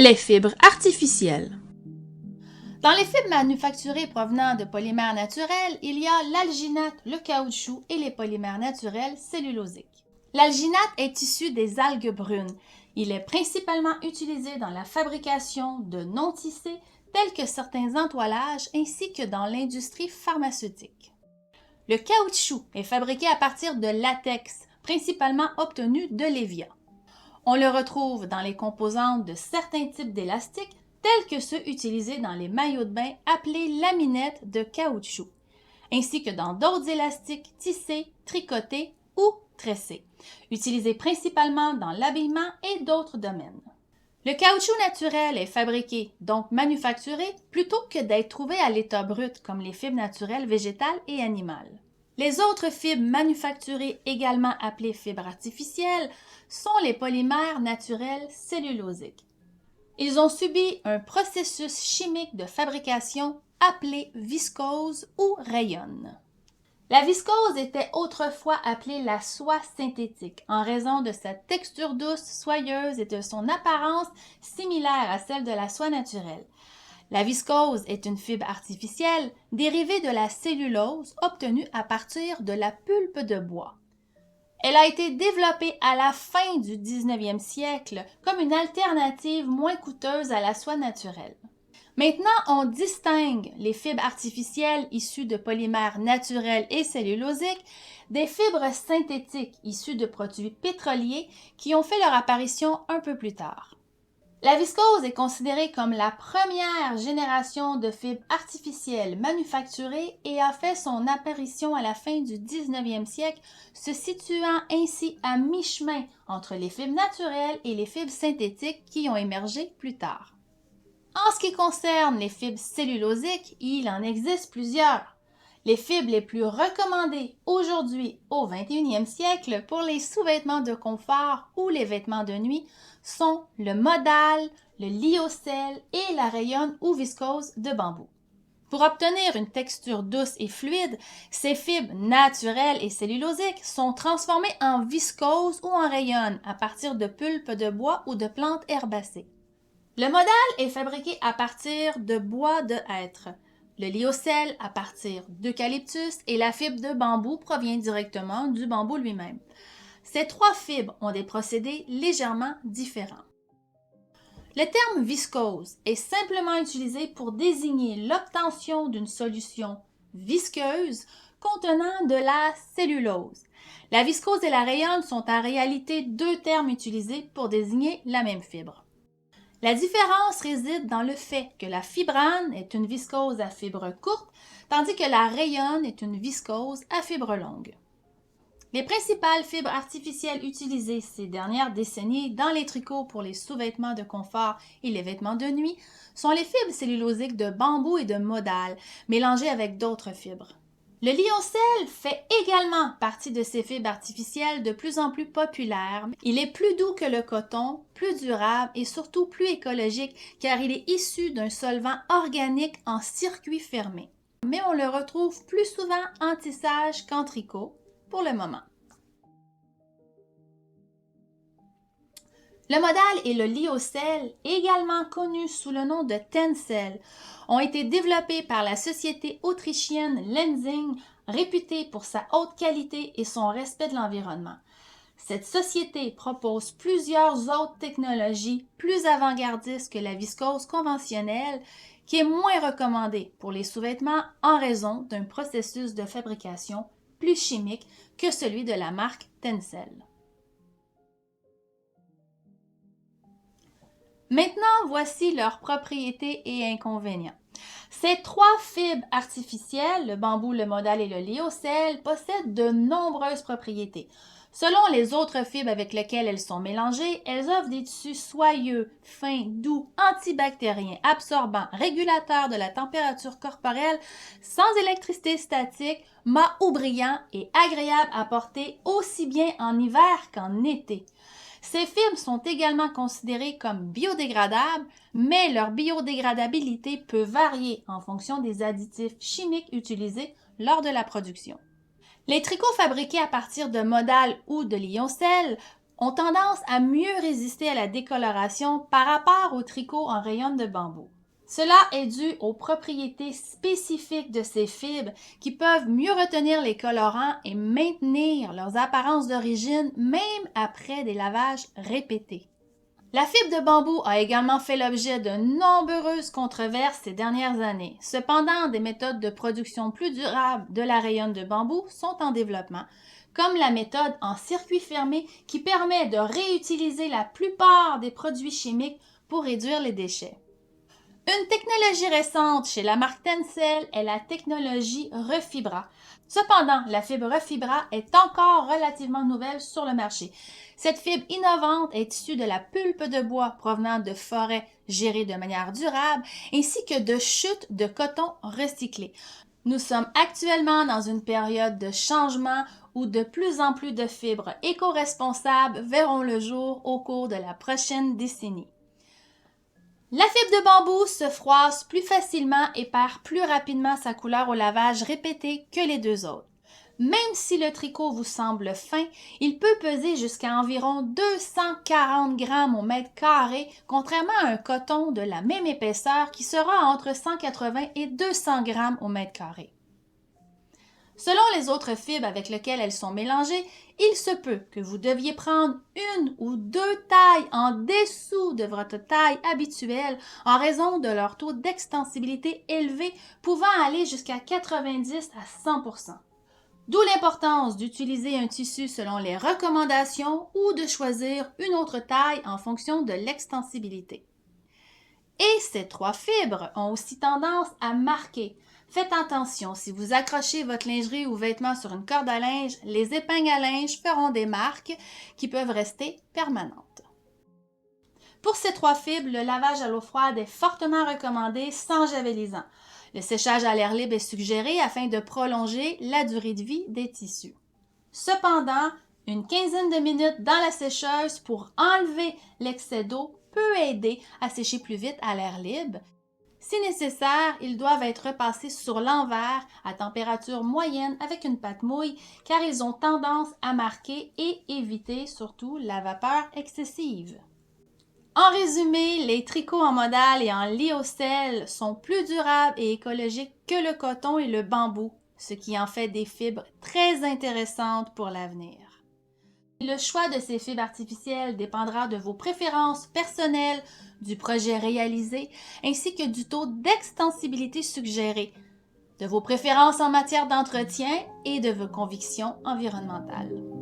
Les fibres artificielles. Dans les fibres manufacturées provenant de polymères naturels, il y a l'alginate, le caoutchouc et les polymères naturels cellulosiques. L'alginate est issu des algues brunes. Il est principalement utilisé dans la fabrication de non-tissés tels que certains entoilages ainsi que dans l'industrie pharmaceutique. Le caoutchouc est fabriqué à partir de latex, principalement obtenu de l'évia. On le retrouve dans les composantes de certains types d'élastiques tels que ceux utilisés dans les maillots de bain appelés laminettes de caoutchouc, ainsi que dans d'autres élastiques tissés, tricotés ou tressés, utilisés principalement dans l'habillement et d'autres domaines. Le caoutchouc naturel est fabriqué, donc manufacturé, plutôt que d'être trouvé à l'état brut comme les fibres naturelles végétales et animales. Les autres fibres manufacturées, également appelées fibres artificielles, sont les polymères naturels cellulosiques. Ils ont subi un processus chimique de fabrication appelé viscose ou rayon. La viscose était autrefois appelée la soie synthétique en raison de sa texture douce, soyeuse et de son apparence similaire à celle de la soie naturelle. La viscose est une fibre artificielle dérivée de la cellulose obtenue à partir de la pulpe de bois. Elle a été développée à la fin du 19e siècle comme une alternative moins coûteuse à la soie naturelle. Maintenant, on distingue les fibres artificielles issues de polymères naturels et cellulosiques des fibres synthétiques issues de produits pétroliers qui ont fait leur apparition un peu plus tard. La viscose est considérée comme la première génération de fibres artificielles manufacturées et a fait son apparition à la fin du 19e siècle, se situant ainsi à mi-chemin entre les fibres naturelles et les fibres synthétiques qui ont émergé plus tard. En ce qui concerne les fibres cellulosiques, il en existe plusieurs. Les fibres les plus recommandées aujourd'hui au 21e siècle pour les sous-vêtements de confort ou les vêtements de nuit sont le modal, le lyocell et la rayon ou viscose de bambou. Pour obtenir une texture douce et fluide, ces fibres naturelles et cellulosiques sont transformées en viscose ou en rayon à partir de pulpes de bois ou de plantes herbacées. Le modal est fabriqué à partir de bois de hêtre. Le lyocell à partir d'eucalyptus et la fibre de bambou provient directement du bambou lui-même. Ces trois fibres ont des procédés légèrement différents. Le terme viscose est simplement utilisé pour désigner l'obtention d'une solution visqueuse contenant de la cellulose. La viscose et la rayon sont en réalité deux termes utilisés pour désigner la même fibre. La différence réside dans le fait que la fibrane est une viscose à fibre courte, tandis que la rayon est une viscose à fibre longue. Les principales fibres artificielles utilisées ces dernières décennies dans les tricots pour les sous-vêtements de confort et les vêtements de nuit sont les fibres cellulosiques de bambou et de modal, mélangées avec d'autres fibres. Le lyocell fait également partie de ces fibres artificielles de plus en plus populaires. Il est plus doux que le coton, plus durable et surtout plus écologique car il est issu d'un solvant organique en circuit fermé. Mais on le retrouve plus souvent en tissage qu'en tricot pour le moment. Le modal et le lyocell, également connus sous le nom de tencel, ont été développés par la société autrichienne Lenzing, réputée pour sa haute qualité et son respect de l'environnement. Cette société propose plusieurs autres technologies plus avant-gardistes que la viscose conventionnelle, qui est moins recommandée pour les sous-vêtements en raison d'un processus de fabrication plus chimique que celui de la marque Tencel. Maintenant, voici leurs propriétés et inconvénients. Ces trois fibres artificielles, le bambou, le modal et le lyocell, possèdent de nombreuses propriétés. Selon les autres fibres avec lesquelles elles sont mélangées, elles offrent des tissus soyeux, fins, doux, antibactériens, absorbants, régulateurs de la température corporelle, sans électricité statique, mat ou brillant et agréables à porter aussi bien en hiver qu'en été. Ces fibres sont également considérées comme biodégradables, mais leur biodégradabilité peut varier en fonction des additifs chimiques utilisés lors de la production. Les tricots fabriqués à partir de modal ou de lyocell ont tendance à mieux résister à la décoloration par rapport au tricot en rayon de bambou. Cela est dû aux propriétés spécifiques de ces fibres qui peuvent mieux retenir les colorants et maintenir leurs apparences d'origine même après des lavages répétés. La fibre de bambou a également fait l'objet de nombreuses controverses ces dernières années. Cependant, des méthodes de production plus durables de la rayonne de bambou sont en développement, comme la méthode en circuit fermé qui permet de réutiliser la plupart des produits chimiques pour réduire les déchets. Une technologie récente chez la marque Tencel est la technologie Refibra. Cependant, la fibre Refibra est encore relativement nouvelle sur le marché. Cette fibre innovante est issue de la pulpe de bois provenant de forêts gérées de manière durable ainsi que de chutes de coton recyclé. Nous sommes actuellement dans une période de changement où de plus en plus de fibres éco-responsables verront le jour au cours de la prochaine décennie. La fibre de bambou se froisse plus facilement et perd plus rapidement sa couleur au lavage répété que les deux autres. Même si le tricot vous semble fin, il peut peser jusqu'à environ 240 grammes au mètre carré, contrairement à un coton de la même épaisseur qui sera entre 180 et 200 grammes au mètre carré. Selon les autres fibres avec lesquelles elles sont mélangées, il se peut que vous deviez prendre une ou deux tailles en dessous de votre taille habituelle en raison de leur taux d'extensibilité élevé pouvant aller jusqu'à 90 à 100%. D'où l'importance d'utiliser un tissu selon les recommandations ou de choisir une autre taille en fonction de l'extensibilité. Et ces trois fibres ont aussi tendance à marquer. Faites attention, si vous accrochez votre lingerie ou vêtements sur une corde à linge, les épingles à linge feront des marques qui peuvent rester permanentes. Pour ces trois fibres, le lavage à l'eau froide est fortement recommandé sans javelisant. Le séchage à l'air libre est suggéré afin de prolonger la durée de vie des tissus. Cependant, une quinzaine de minutes dans la sécheuse pour enlever l'excès d'eau peut aider à sécher plus vite à l'air libre. Si nécessaire, ils doivent être repassés sur l'envers à température moyenne avec une pâte mouille car ils ont tendance à marquer et éviter surtout la vapeur excessive. En résumé, les tricots en modal et en lyocell sont plus durables et écologiques que le coton et le bambou, ce qui en fait des fibres très intéressantes pour l'avenir. Le choix de ces fibres artificielles dépendra de vos préférences personnelles, du projet réalisé, ainsi que du taux d'extensibilité suggéré, de vos préférences en matière d'entretien et de vos convictions environnementales.